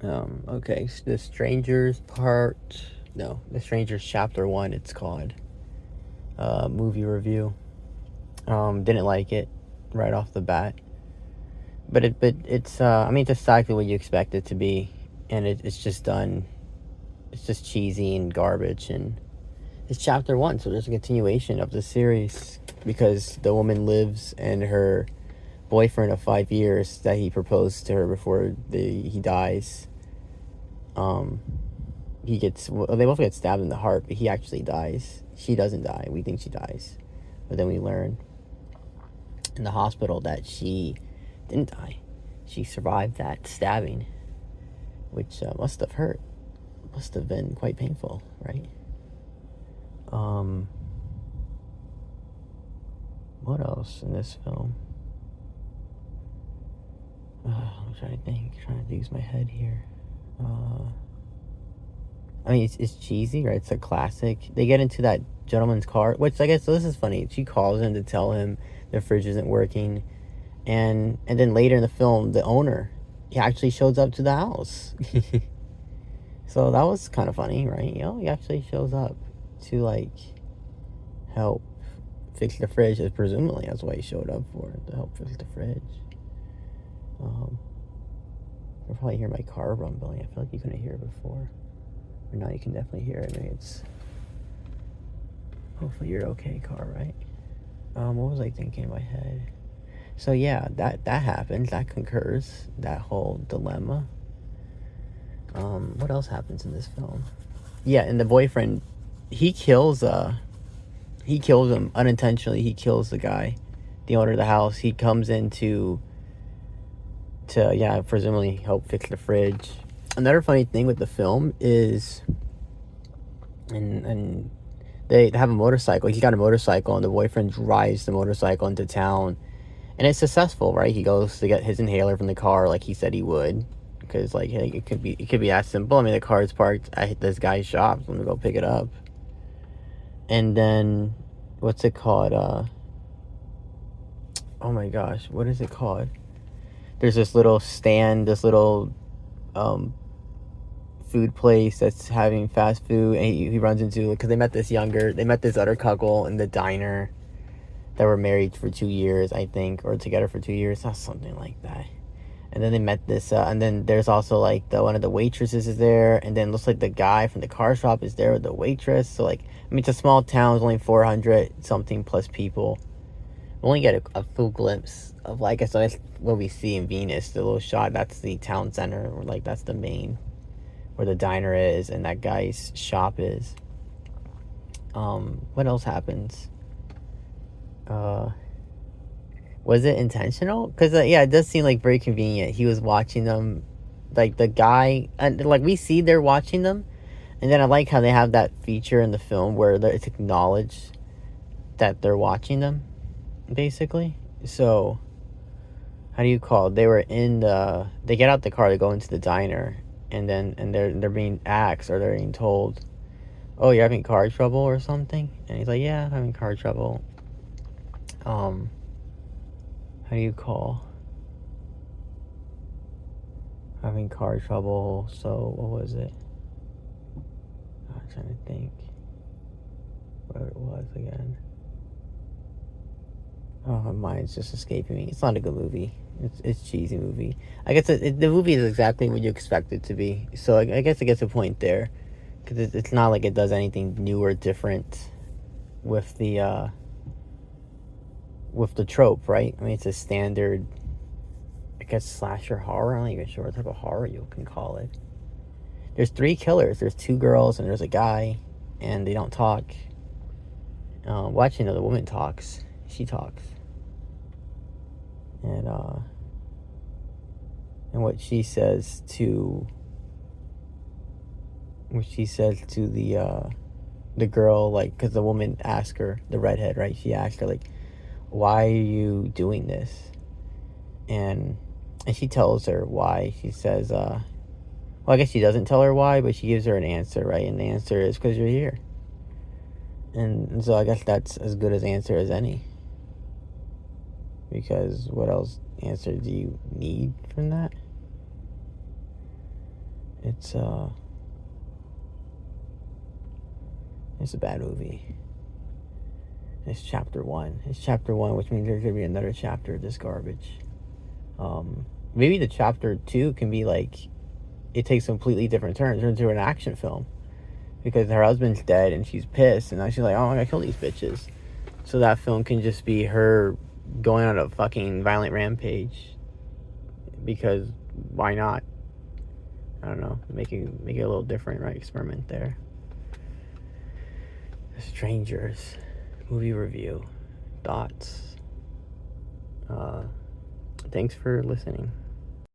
Okay, so The Strangers part. No, The Strangers Chapter 1, it's called. Movie review. Didn't like it right off the bat. But it's, I mean, it's exactly what you expect it to be. And it's just done. It's just cheesy and garbage. And it's chapter 1, so there's a continuation of the series. Because the woman lives and her boyfriend of 5 years that he proposed to her before he dies. Um, they both get stabbed in the heart, but he actually dies. She doesn't die. We think she dies, but then we learn in the hospital that she didn't die. She survived that stabbing, which must have hurt. Must have been quite painful, right? Um, what else in this film? I'm trying to think. Trying to use my head here. I mean, it's cheesy, right? It's a classic. They get into that gentleman's car, which I guess, so this is funny. She calls him to tell him the fridge isn't working, and then later in the film, the owner, he actually shows up to the house. So that was kind of funny, right? You know, he actually shows up to like help fix the fridge. Presumably, that's why he showed up for, to help fix the fridge. You'll probably hear my car rumbling. I feel like you couldn't hear it before. Or now you can definitely hear it. Maybe it's. Hopefully you're okay, car, right? What was I thinking in my head? So yeah, that happens. That concurs. That whole dilemma. What else happens in this film? Yeah, and the boyfriend, he kills him unintentionally. He kills the guy, the owner of the house. He comes in to yeah, presumably help fix the fridge. Another funny thing with the film is, and they have a motorcycle. He's got a motorcycle, and the boyfriend drives the motorcycle into town, and it's successful, right? He goes to get his inhaler from the car, like he said he would, because like, hey, it could be that simple. I mean, the car is parked at this guy's shop. So I'm gonna go pick it up, and then what's it called? Oh my gosh, what is it called? There's this little stand, this little um food place that's having fast food, and he runs into, because they met this other couple in the diner that were married for 2 years, I think, or together for 2 years, not something like that. And then they met this, and then there's also like the one of the waitresses is there, and then looks like the guy from the car shop is there with the waitress. So like, I mean, it's a small town, it's only 400 something plus people. We only get a full glimpse of, like, I guess that's what we see in Venus, the little shot. That's the town center, or like that's the main where the diner is and that guy's shop is. What else happens? Was it intentional? Because yeah, it does seem like very convenient. He was watching them, like the guy, and like we see they're watching them, and then I like how they have that feature in the film where it's acknowledged that they're watching them, basically. So, how do you call it? They were in the. They get out the car to go into the diner, and they're being asked, or they're being told, "Oh, you're having car trouble or something," and he's like, "Yeah, I'm having car trouble." How do you call having car trouble? So what was it? I'm trying to think what it was again. Oh, my mind's just escaping me. It's not a good movie. It's a cheesy movie. I guess the movie is exactly what you expect it to be. So I guess it gets a point there, because it's not like it does anything new or different with the trope, right? I mean, it's a standard, I guess, slasher horror. I'm not even sure what type of horror you can call it. There's 3 killers. There's 2 girls and there's a guy, and they don't talk. Well, actually, no, the woman talks. She talks, and what she says to the girl, like, because the woman asked her, the redhead, right? She asked her, like, why are you doing this? And she tells her why. She says, well, I guess she doesn't tell her why, but she gives her an answer, right? And the answer is because you're here. And so I guess that's as good as answer as any. Because what else answer do you need from that? It's a bad movie. It's chapter 1. It's chapter 1, which means there's gonna be another chapter of this garbage. Maybe the chapter 2 can be like, it takes a completely different turn, turns into an action film, because her husband's dead and she's pissed, and now she's like, oh, I'm gonna kill these bitches. So that film can just be her going on a fucking violent rampage, because why not? I don't know, make it a little different, right? Experiment there. Strangers movie review thoughts. Thanks for listening.